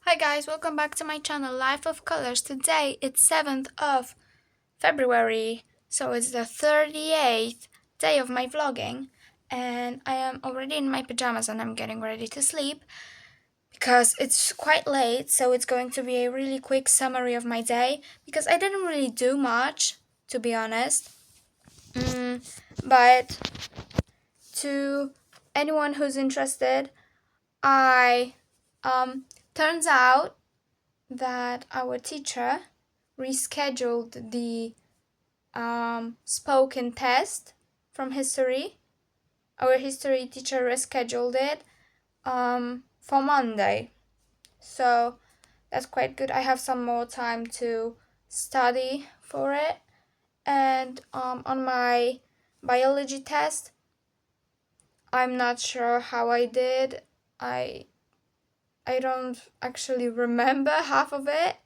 Hi guys, welcome back to my channel Life of Colors. Today it's 7th of February, so it's the 38th day of my vlogging, and I am already in my pajamas and I'm getting ready to sleep because it's quite late, so it's going to be a really quick summary of my day because I didn't really do much, to be honest. But to anyone who's interested, I turns out that our teacher rescheduled the spoken test from history. Our history teacher rescheduled it for Monday. So that's quite good. I have some more time to study for it. And on my biology test, I'm not sure how I did. I I don't actually remember half of it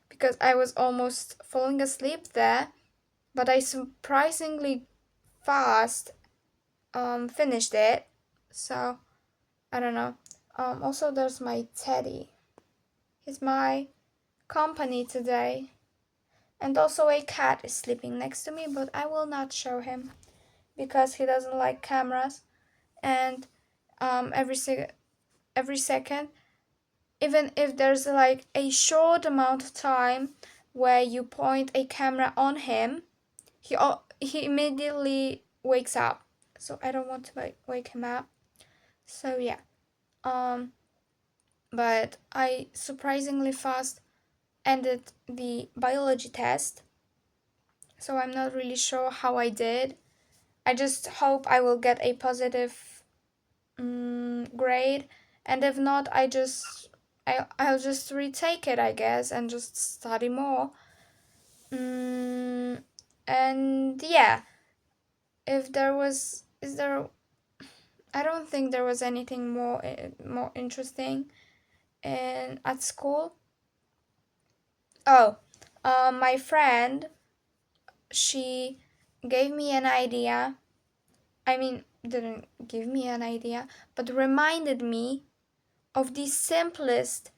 because I was almost falling asleep there, but I surprisingly fast finished it. So I don't know. Also, there's my teddy. He's my company today. And also a cat is sleeping next to me, but I will not show him because he doesn't like cameras. And every second, even if there's like a short amount of time where you point a camera on him, he immediately wakes up. So I don't want to wake him up. So yeah. But I surprisingly fast ended the biology test. So I'm not really sure how I did. I just hope I will get a positive grade, and if not, I'll just retake it, I guess, and just study more. And yeah, if there was, is there? I don't think there was anything more interesting in at school. Oh, my friend, she gave me an idea. I mean, didn't give me an idea, but reminded me of the simplest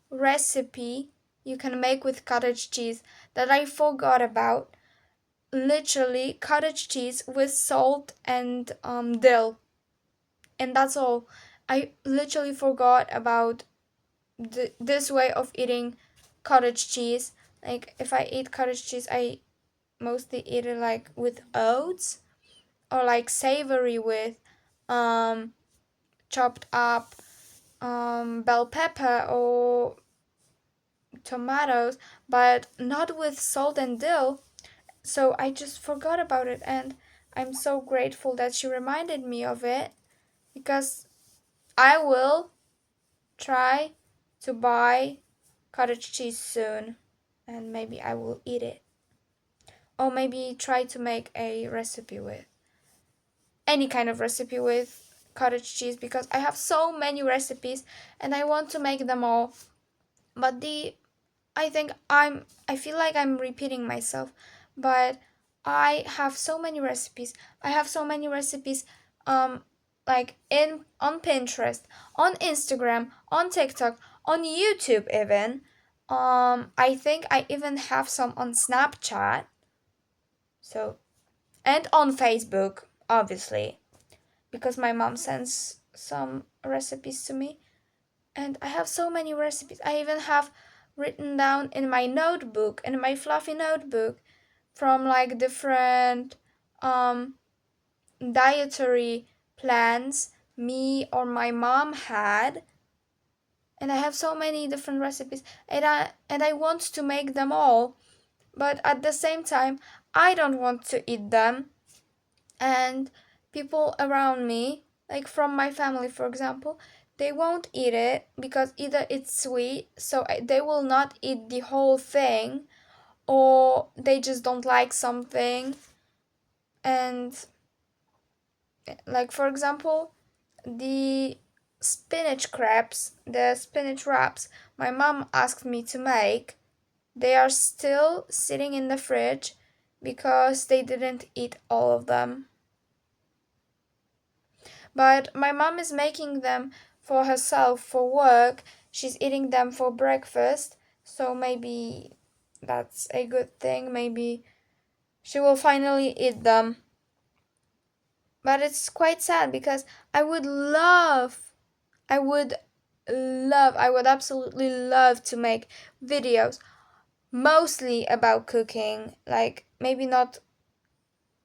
recipe you can make with cottage cheese that I forgot about. Literally, cottage cheese with salt and dill, and that's all. I literally forgot about this way of eating cottage cheese. Like, if I eat cottage cheese, I mostly eat it like with oats or like savory with um chopped up bell pepper or tomatoes, but not with salt and dill. So I just forgot about it, and I'm so grateful that she reminded me of it because I will try to buy cottage cheese soon, and maybe I will eat it. Or maybe try to make a recipe with any kind of recipe with cottage cheese because I have so many recipes and I want to make them all. But I feel like I'm repeating myself, but I have so many recipes. I have so many recipes like in on Pinterest, on Instagram, on TikTok, on YouTube even. I think I even have some on Snapchat. So, and on Facebook, obviously, because my mom sends some recipes to me. And I have so many recipes. I even have written down in my notebook, in my fluffy notebook, from like different dietary plans me or my mom had. And I have so many different recipes, and I want to make them all, but at the same time I don't want to eat them. And people around me, like from my family for example, they won't eat it because either it's sweet, so they will not eat the whole thing, or they just don't like something. And like for example, the spinach crepes, the spinach wraps my mom asked me to make, they are still sitting in the fridge because they didn't eat all of them. But my mom is making them for herself for work. she's eating them for breakfast, so maybe that's a good thing. Maybe she will finally eat them. But it's quite sad because I would love, I would I would absolutely love to make videos mostly about cooking. Like, maybe not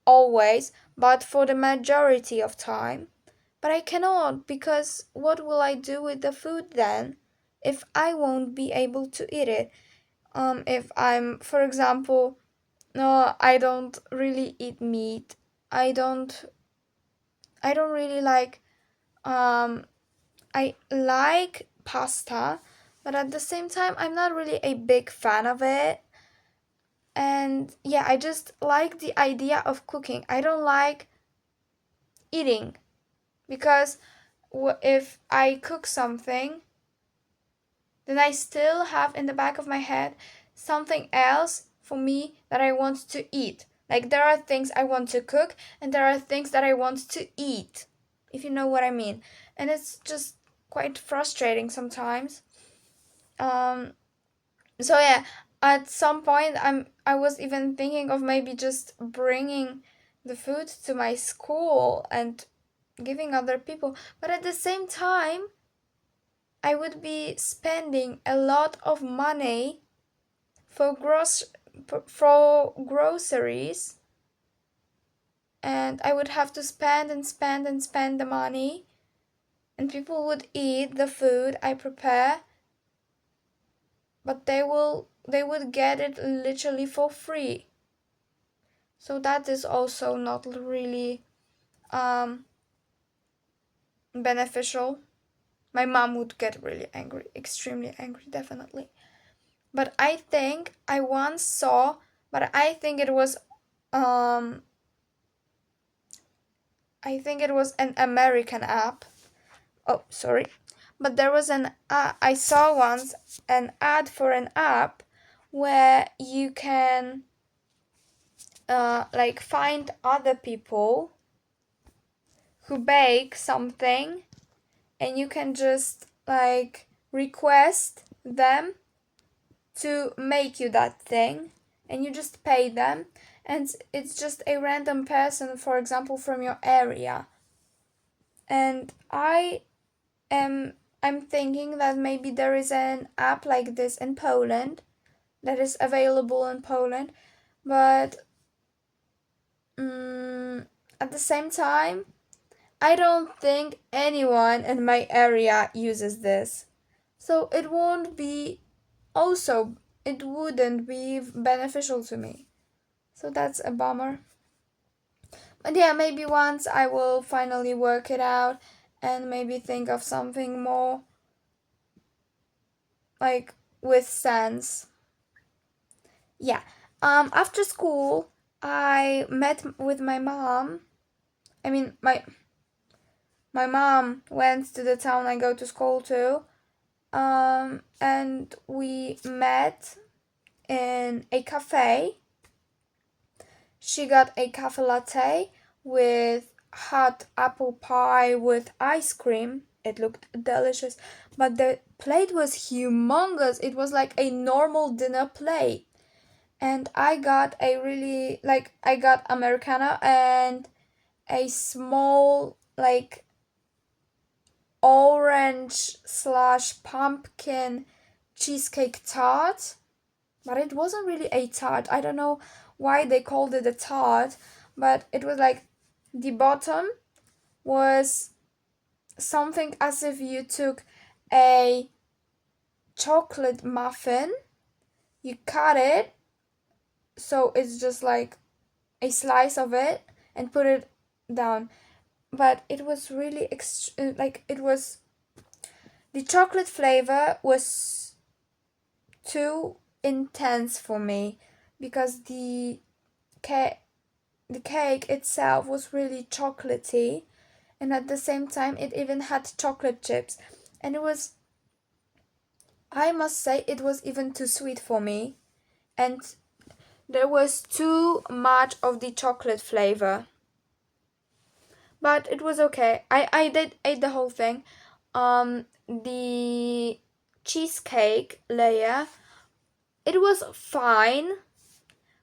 always, but for the majority of time. But I cannot, because what will I do with the food then if I won't be able to eat it? If I'm, for example, no, I don't really eat meat. I don't I don't really like I like pasta, but at the same time I'm not really a big fan of it. And yeah, I just like the idea of cooking. I don't like eating, because if I cook something, then I still have in the back of my head something else for me that I want to eat. Like, there are things I want to cook and there are things that I want to eat, if you know what I mean. And it's just quite frustrating sometimes. Um so yeah, at some point I was even thinking of maybe just bringing the food to my school and giving other people, but at the same time I would be spending a lot of money for groceries, and I would have to spend and spend and spend the money, and people would eat the food I prepare, but they would get it literally for free. So that is also not really um beneficial. My mom would get really angry, extremely angry, definitely. But I once saw, but um I think it was an American app. Oh, sorry. But there was I saw once an ad for an app where you can like find other people who bake something, and you can just like request them to make you that thing, and you just pay them, and it's just a random person, for example, from your area. And am I'm thinking that maybe there is an app like this in Poland, that is available in Poland, but at the same time, I don't think anyone in my area uses this. So it wouldn't be beneficial to me. So that's a bummer. But yeah, maybe once I will finally work it out and maybe think of something more like with sense. Yeah. After school, I met with my mom. I mean, my mom went to the town I go to school to. And we met in a cafe. She got a cafe latte with hot apple pie with ice cream. It looked delicious, but the plate was humongous. It was like a normal dinner plate. And I got I got Americano and a small, like, orange slash pumpkin cheesecake tart, but it wasn't really a tart. I don't know why they called it a tart, but it was like the bottom was something as if you took a chocolate muffin, you cut it, so it's just like a slice of it, and put it down. But it was really like, it was, the chocolate flavor was too intense for me, because the cake itself was really chocolatey, and at the same time it even had chocolate chips, and I must say, it was even too sweet for me, and there was too much of the chocolate flavor. But it was okay. I did ate the whole thing. The cheesecake layer. It was fine,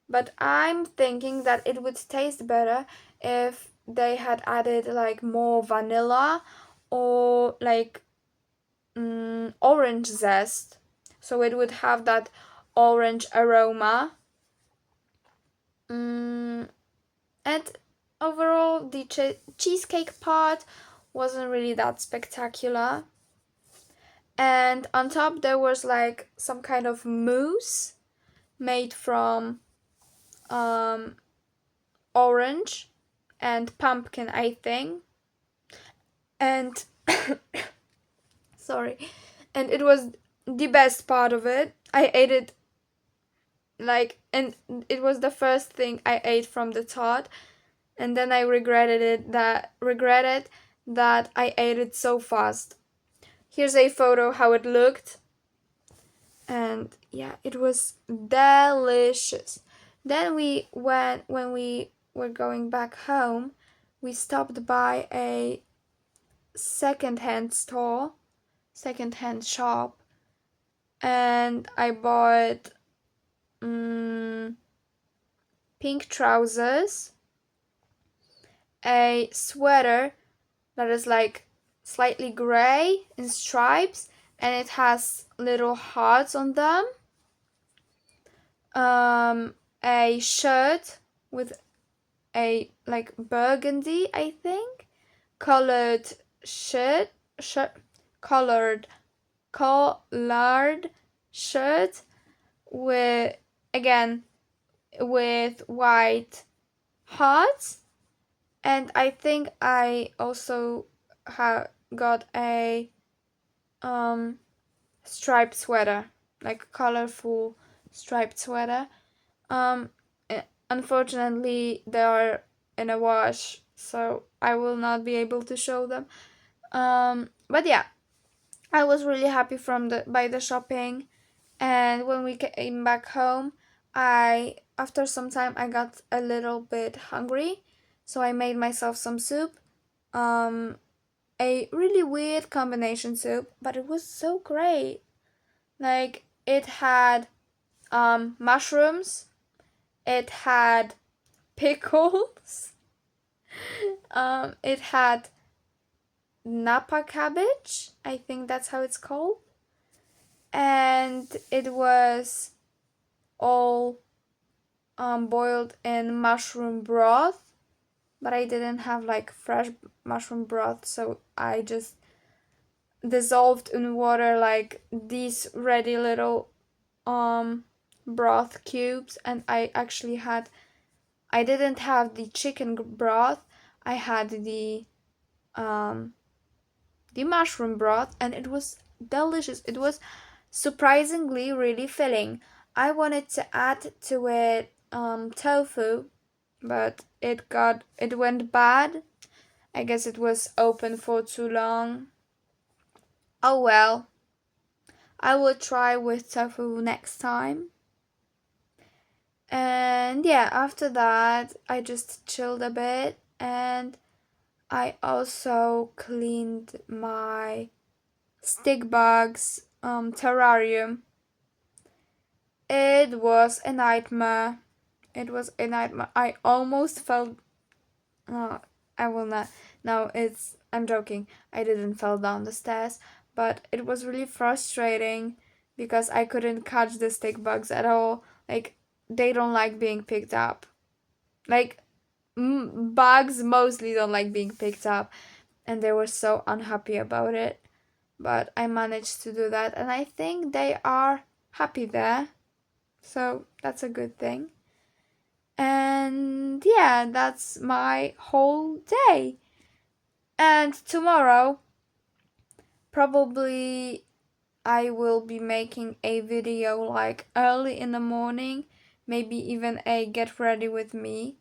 but I'm thinking that it would taste better if they had added like more vanilla or like orange zest, so it would have that orange aroma. And overall, the cheesecake part wasn't really that spectacular. And on top, there was like some kind of mousse made from orange and pumpkin, I think. And sorry, and it was the best part of it. I ate it and it was the first thing I ate from the tart, and then I regretted that I ate it so fast. Here's a photo how it looked, and yeah, it was delicious. Then when we were going back home, we stopped by a secondhand store, secondhand shop, and I bought pink trousers, a sweater that is like slightly gray in stripes, and it has little hearts on them. A shirt with a like burgundy, I think, colored shirt, colored collared shirt with again with white hearts, and I think I also got a striped sweater, like colorful striped sweater. Um, Unfortunately, they are in a wash, so I will not be able to show them. But yeah, I was really happy by the shopping, and when we came back home, I after some time I got a little bit hungry, so I made myself some soup. A really weird combination soup, but it was so great. Like it had mushrooms, it had pickles, it had napa cabbage, I think that's how it's called, and it was all boiled in mushroom broth. But I didn't have like fresh mushroom broth, so I just dissolved in water like these ready little broth cubes, and I didn't have the chicken broth, I had the mushroom broth, and it was delicious. It was surprisingly really filling. I wanted to add to it tofu, but it went bad. I guess it was open for too long. Oh well, I will try with tofu next time. And yeah, after that, I just chilled a bit, and I also cleaned my stick bugs terrarium. It was a nightmare. It was a nightmare. I almost fell. No, I will not. No, I'm joking. I didn't fall down the stairs, but it was really frustrating because I couldn't catch the stick bugs at all. Like, they don't like being picked up. Like, bugs mostly don't like being picked up, and they were so unhappy about it. But I managed to do that, and I think they are happy there. So that's a good thing. And yeah, that's my whole day. And tomorrow, probably I will be making a video like early in the morning, maybe even a get ready with me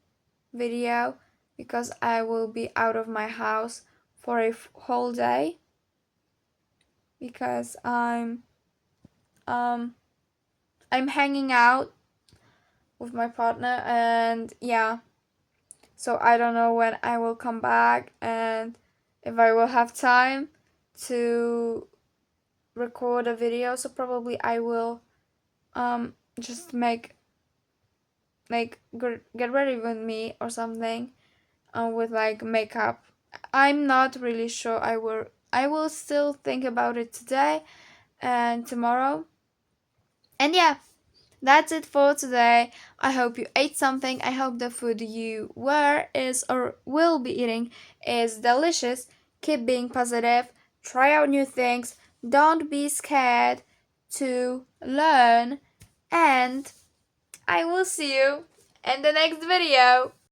video, because I will be out of my house for a whole day, because um I'm hanging out with my partner, and yeah, so I don't know when I will come back and if I will have time to record a video, so probably I will just make like get ready with me or something with like makeup. I'm not really sure. I will still think about it today and tomorrow. And yeah, that's it for today. I hope you ate something. I hope the food you were, is, or will be eating is delicious. Keep being positive. Try out new things. Don't be scared to learn. And I will see you in the next video.